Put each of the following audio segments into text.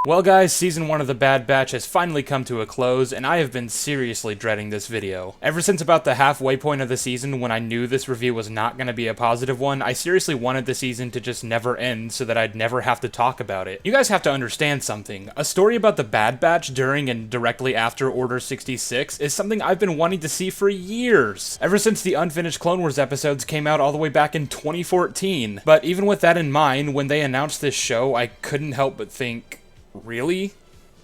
Well guys, season 1 of The Bad Batch has finally come to a close, and I have been seriously dreading this video. Ever since about the halfway point of the season when I knew this review was not going to be a positive one, I seriously wanted the season to just never end so that I'd never have to talk about it. You guys have to understand something. A story about The Bad Batch during and directly after Order 66 is something I've been wanting to see for years. Ever since the unfinished Clone Wars episodes came out all the way back in 2014. But even with that in mind, when they announced this show, I couldn't help but think, really?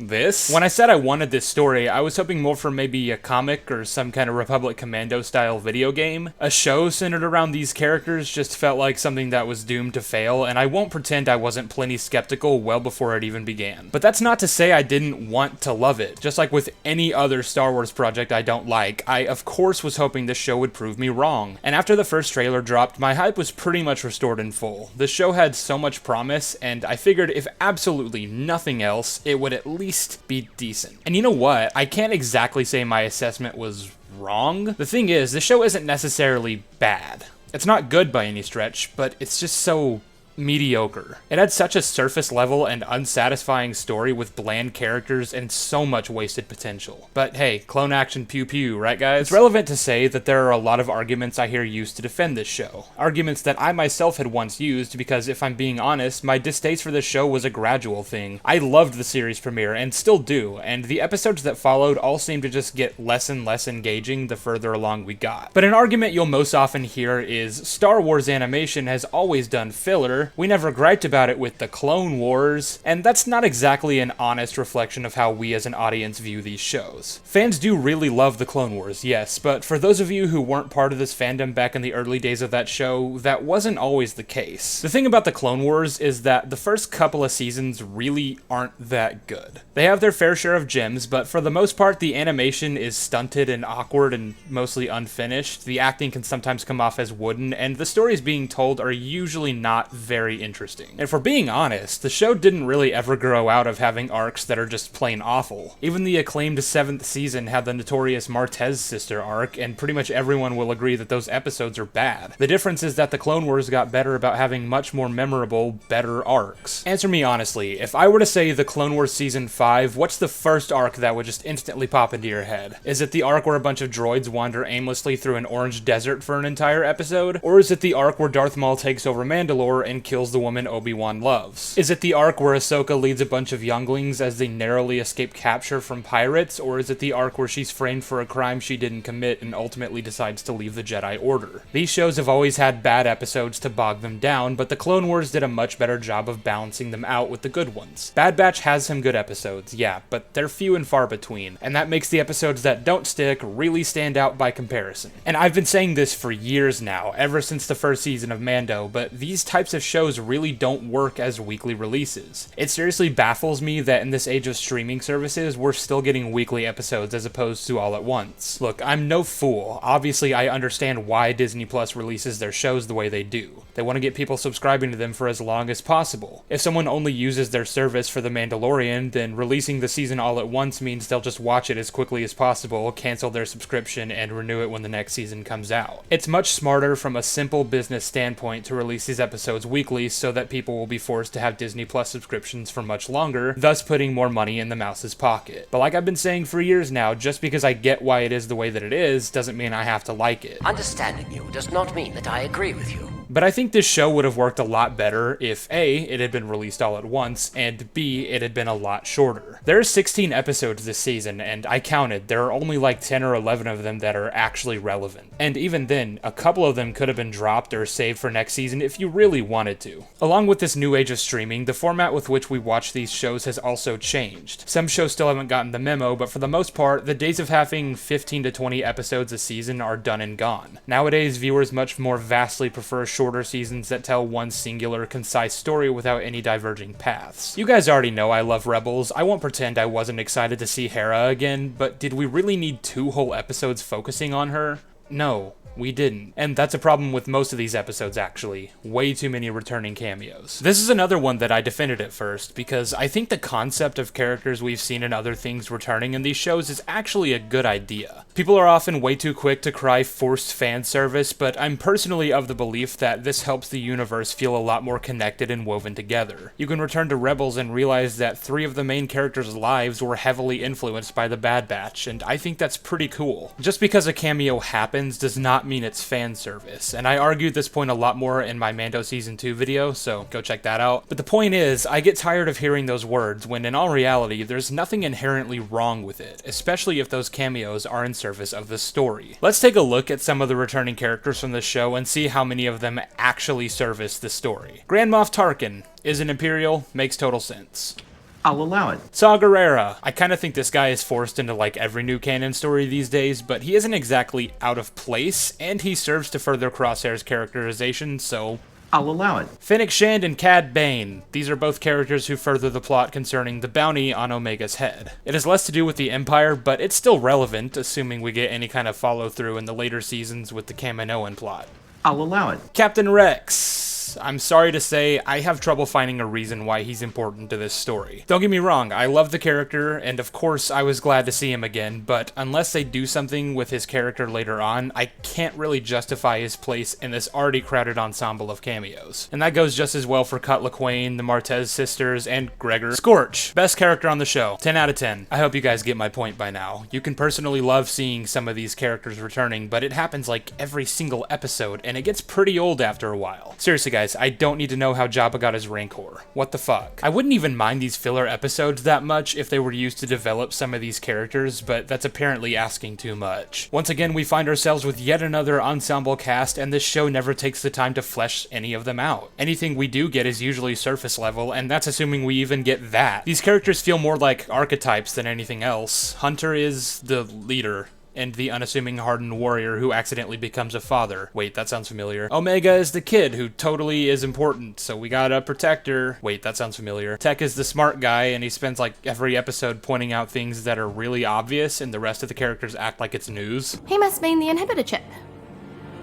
This? When I said I wanted this story, I was hoping more for maybe a comic or some kind of Republic Commando style video game. A show centered around these characters just felt like something that was doomed to fail, and I won't pretend I wasn't plenty skeptical well before it even began. But that's not to say I didn't want to love it. Just like with any other Star Wars project I don't like, I of course was hoping this show would prove me wrong. And after the first trailer dropped, my hype was pretty much restored in full. The show had so much promise, and I figured if absolutely nothing else, it would at least be decent. And you know what? I can't exactly say my assessment was wrong. The thing is, the show isn't necessarily bad. It's not good by any stretch, but it's just so mediocre. It had such a surface level and unsatisfying story with bland characters and so much wasted potential. But hey, clone action pew pew, right guys? It's relevant to say that there are a lot of arguments I hear used to defend this show. Arguments that I myself had once used because, if I'm being honest, my distaste for this show was a gradual thing. I loved the series premiere and still do, and the episodes that followed all seemed to just get less and less engaging the further along we got. But an argument you'll most often hear is Star Wars animation has always done filler. We never griped about it with the Clone Wars, and that's not exactly an honest reflection of how we as an audience view these shows. Fans do really love the Clone Wars, yes, but for those of you who weren't part of this fandom back in the early days of that show, that wasn't always the case. The thing about the Clone Wars is that the first couple of seasons really aren't that good. They have their fair share of gems, but for the most part, the animation is stunted and awkward and mostly unfinished. The acting can sometimes come off as wooden, and the stories being told are usually not very interesting. And for being honest, the show didn't really ever grow out of having arcs that are just plain awful. Even the acclaimed 7th season had the notorious Martez sister arc, and pretty much everyone will agree that those episodes are bad. The difference is that the Clone Wars got better about having much more memorable, better arcs. Answer me honestly, if I were to say the Clone Wars Season 5, what's the first arc that would just instantly pop into your head? Is it the arc where a bunch of droids wander aimlessly through an orange desert for an entire episode? Or is it the arc where Darth Maul takes over Mandalore and kills the woman Obi-Wan loves? Is it the arc where Ahsoka leads a bunch of younglings as they narrowly escape capture from pirates, or is it the arc where she's framed for a crime she didn't commit and ultimately decides to leave the Jedi Order? These shows have always had bad episodes to bog them down, but the Clone Wars did a much better job of balancing them out with the good ones. Bad Batch has some good episodes, yeah, but they're few and far between, and that makes the episodes that don't stick really stand out by comparison. And I've been saying this for years now, ever since the first season of Mando, but these types of shows really don't work as weekly releases. It seriously baffles me that in this age of streaming services, we're still getting weekly episodes as opposed to all at once. Look, I'm no fool. Obviously, I understand why Disney Plus releases their shows the way they do. They want to get people subscribing to them for as long as possible. If someone only uses their service for The Mandalorian, then releasing the season all at once means they'll just watch it as quickly as possible, cancel their subscription, and renew it when the next season comes out. It's much smarter from a simple business standpoint to release these episodes weekly so that people will be forced to have Disney Plus subscriptions for much longer, thus putting more money in the mouse's pocket. But like I've been saying for years now, just because I get why it is the way that it is, doesn't mean I have to like it. Understanding you does not mean that I agree with you. But I think this show would have worked a lot better if A, it had been released all at once, and B, it had been a lot shorter. There are 16 episodes this season, and I counted, there are only like 10 or 11 of them that are actually relevant. And even then, a couple of them could have been dropped or saved for next season if you really wanted to. Along with this new age of streaming, the format with which we watch these shows has also changed. Some shows still haven't gotten the memo, but for the most part, the days of having 15 to 20 episodes a season are done and gone. Nowadays, viewers much more vastly prefer shorter seasons that tell one singular, concise story without any diverging paths. You guys already know I love Rebels. I won't pretend I wasn't excited to see Hera again, but did we really need 2 whole episodes focusing on her? No. we didn't. And that's a problem with most of these episodes, actually. Way too many returning cameos. This is another one that I defended at first, because I think the concept of characters we've seen in other things returning in these shows is actually a good idea. People are often way too quick to cry forced fan service, but I'm personally of the belief that this helps the universe feel a lot more connected and woven together. You can return to Rebels and realize that 3 of the main characters' lives were heavily influenced by the Bad Batch, and I think that's pretty cool. Just because a cameo happens does not mean it's fan service, and I argued this point a lot more in my Mando Season 2 video, so go check that out. But the point is, I get tired of hearing those words when in all reality, there's nothing inherently wrong with it, especially if those cameos are in service of the story. Let's take a look at some of the returning characters from the show and see how many of them actually service the story. Grand Moff Tarkin is an Imperial, makes total sense. I'll allow it. Saw Gerrera. I kind of think this guy is forced into like every new canon story these days, but he isn't exactly out of place, and he serves to further Crosshair's characterization, so I'll allow it. Fennec Shand and Cad Bane. These are both characters who further the plot concerning the bounty on Omega's head. It has less to do with the Empire, but it's still relevant, assuming we get any kind of follow-through in the later seasons with the Kaminoan plot. I'll allow it. Captain Rex. I'm sorry to say, I have trouble finding a reason why he's important to this story. Don't get me wrong, I love the character, and of course I was glad to see him again, but unless they do something with his character later on, I can't really justify his place in this already crowded ensemble of cameos. And that goes just as well for Cut LaQuaine, the Martez sisters, and Gregor. Scorch, best character on the show, 10 out of 10. I hope you guys get my point by now. You can personally love seeing some of these characters returning, but it happens like every single episode, and it gets pretty old after a while. Seriously guys, I don't need to know how Jabba got his Rancor. What the fuck? I wouldn't even mind these filler episodes that much if they were used to develop some of these characters, but that's apparently asking too much. Once again, we find ourselves with yet another ensemble cast, and this show never takes the time to flesh any of them out. Anything we do get is usually surface level, and that's assuming we even get that. These characters feel more like archetypes than anything else. Hunter is the leader, and the unassuming hardened warrior who accidentally becomes a father. Wait, that sounds familiar. Omega is the kid who totally is important, so we gotta protect her. Wait, that sounds familiar. Tech is the smart guy, and he spends like every episode pointing out things that are really obvious, and the rest of the characters act like it's news. He must mean the inhibitor chip.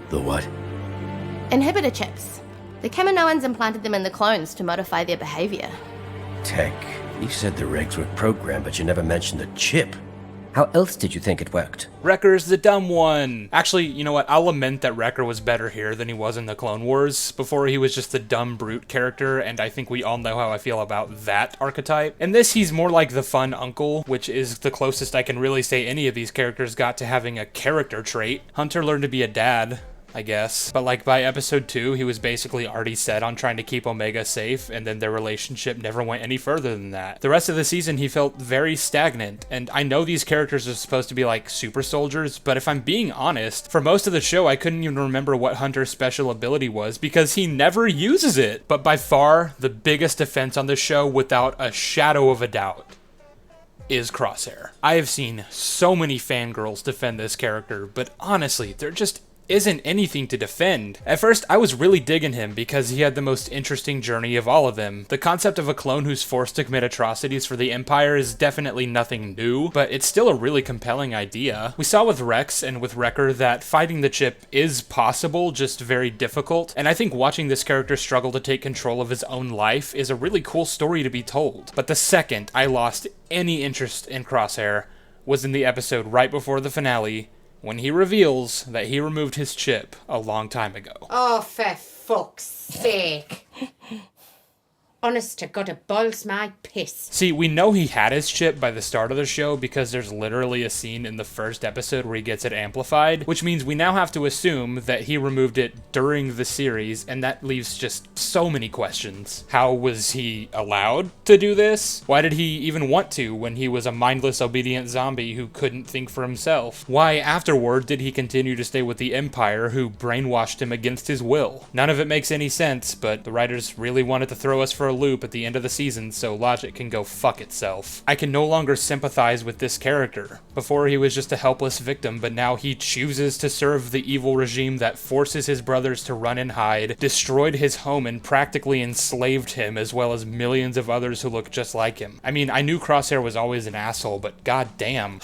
The what? Inhibitor chips. The Kaminoans implanted them in the clones to modify their behavior. Tech, you said the regs were programmed, but you never mentioned the chip. How else did you think it worked? Wrecker's the dumb one. Actually, you know what? I'll lament that Wrecker was better here than he was in the Clone Wars. Before, he was just the dumb brute character, and I think we all know how I feel about that archetype. In this, he's more like the fun uncle, which is the closest I can really say any of these characters got to having a character trait. Hunter learned to be a dad, I guess. But like by episode 2, he was basically already set on trying to keep Omega safe, and then their relationship never went any further than that. The rest of the season, he felt very stagnant, and I know these characters are supposed to be like super soldiers, but if I'm being honest, for most of the show, I couldn't even remember what Hunter's special ability was because he never uses it. But by far, the biggest defense on the show, without a shadow of a doubt, is Crosshair. I have seen so many fangirls defend this character, but honestly, there just isn't anything to defend. At first, I was really digging him because he had the most interesting journey of all of them. The concept of a clone who's forced to commit atrocities for the Empire is definitely nothing new, but it's still a really compelling idea. We saw with Rex and with Wrecker that fighting the chip is possible, just very difficult, and I think watching this character struggle to take control of his own life is a really cool story to be told. But the second I lost any interest in Crosshair was in the episode right before the finale, when he reveals that he removed his chip a long time ago. Oh, for fuck's sake. Honest to God, it boils my piss. See, we know he had his chip by the start of the show because there's literally a scene in the first episode where he gets it amplified, which means we now have to assume that he removed it during the series, and that leaves just so many questions. How was he allowed to do this? Why did he even want to when he was a mindless, obedient zombie who couldn't think for himself? Why, afterward, did he continue to stay with the Empire, who brainwashed him against his will? None of it makes any sense, but the writers really wanted to throw us for a loop at the end of the season, so logic can go fuck itself. I can no longer sympathize with this character. Before, he was just a helpless victim, but now he chooses to serve the evil regime that forces his brothers to run and hide, destroyed his home, and practically enslaved him, as well as millions of others who look just like him. I mean, I knew Crosshair was always an asshole, but goddamn.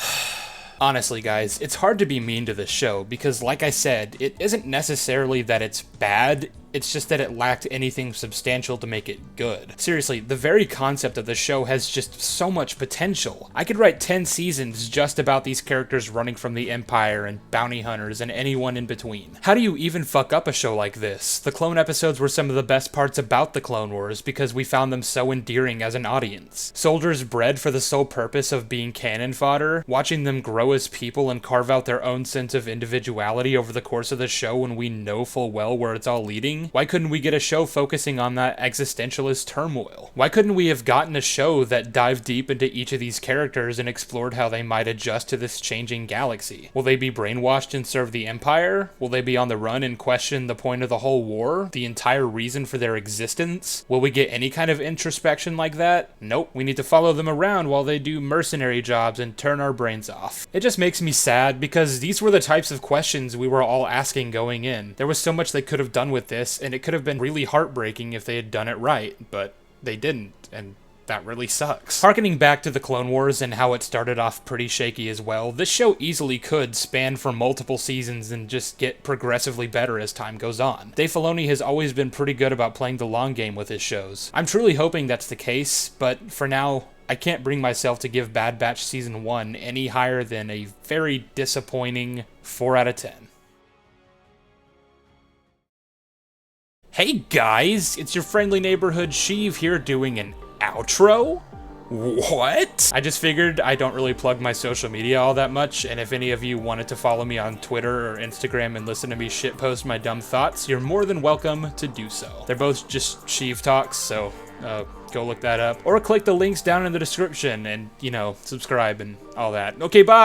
Honestly, guys, it's hard to be mean to this show because, like I said, it isn't necessarily that it's bad, it's just that it lacked anything substantial to make it good. Seriously, the very concept of the show has just so much potential. I could write 10 seasons just about these characters running from the Empire and bounty hunters and anyone in between. How do you even fuck up a show like this? The clone episodes were some of the best parts about the Clone Wars because we found them so endearing as an audience. Soldiers bred for the sole purpose of being cannon fodder, watching them grow as people and carve out their own sense of individuality over the course of the show when we know full well where it's all leading. Why couldn't we get a show focusing on that existentialist turmoil? Why couldn't we have gotten a show that dived deep into each of these characters and explored how they might adjust to this changing galaxy? Will they be brainwashed and serve the Empire? Will they be on the run and question the point of the whole war? The entire reason for their existence? Will we get any kind of introspection like that? Nope. We need to follow them around while they do mercenary jobs and turn our brains off. It just makes me sad because these were the types of questions we were all asking going in. There was so much they could have done with this, and it could have been really heartbreaking if they had done it right, but they didn't, and that really sucks. Harkening back to the Clone Wars and how it started off pretty shaky as well, this show easily could span for multiple seasons and just get progressively better as time goes on. Dave Filoni has always been pretty good about playing the long game with his shows. I'm truly hoping that's the case, but for now, I can't bring myself to give Bad Batch Season 1 any higher than a very disappointing 4 out of 10. Hey guys, it's your friendly neighborhood Sheev here doing an outro? What? I just figured I don't really plug my social media all that much, and if any of you wanted to follow me on Twitter or Instagram and listen to me shitpost my dumb thoughts, you're more than welcome to do so. They're both just Sheev Talks, so go look that up. Or click the links down in the description and, you know, subscribe and all that. Okay, bye!